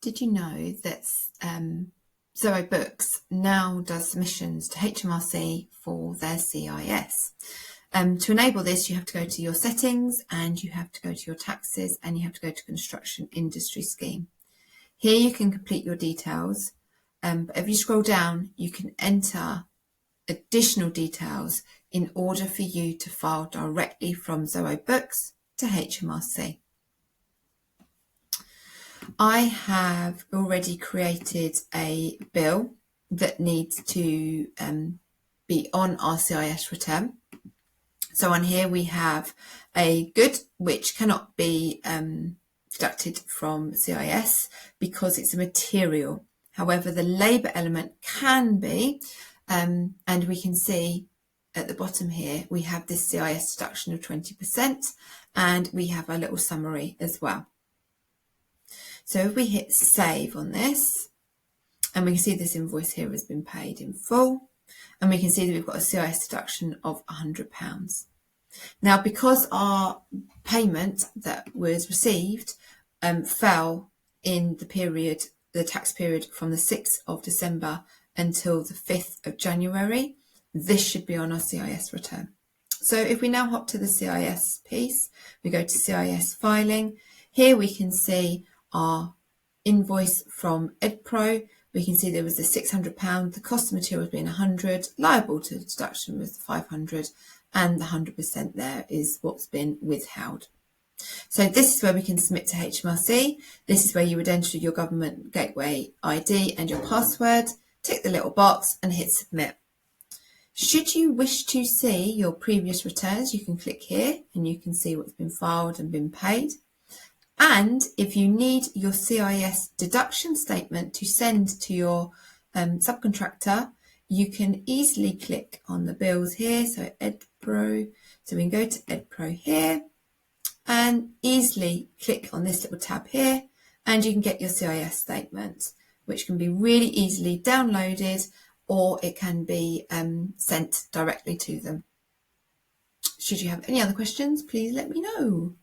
Did you know that Zoho Books now does submissions to HMRC for their CIS? To enable this, you have to go to your settings and you have to go to your taxes and you have to go to construction industry scheme. Here you can complete your details, but if you scroll down, you can enter additional details in order for you to file directly from Zoho Books to HMRC. I have already created a bill that needs to be on our CIS return. So on here we have a good which cannot be deducted from CIS because it's a material. However, the labour element can be, and we can see at the bottom here we have this CIS deduction of 20% and we have a little summary as well. So if we hit save on this, and we can see this invoice here has been paid in full, and we can see that we've got a CIS deduction of £100. Now, because our payment that was received fell in the period, the tax period from the 6th of December until the 5th of January, this should be on our CIS return. So if we now hop to the CIS piece, we go to CIS filing. Here we can see our invoice from EdPro. We can see there was the £600, the cost of materials being 100, liable to deduction was 500, and the 100% there is what's been withheld. So this is where we can submit to HMRC. This is where you would enter your government gateway ID and your password, tick the little box and hit submit. Should you wish to see your previous returns, you can click here and you can see what's been filed and been paid. And if you need your CIS deduction statement to send to your subcontractor, you can easily click on the bills here. So EdPro, so we can go to EdPro here and easily click on this little tab here and you can get your CIS statement, which can be really easily downloaded or it can be sent directly to them. Should you have any other questions, please let me know.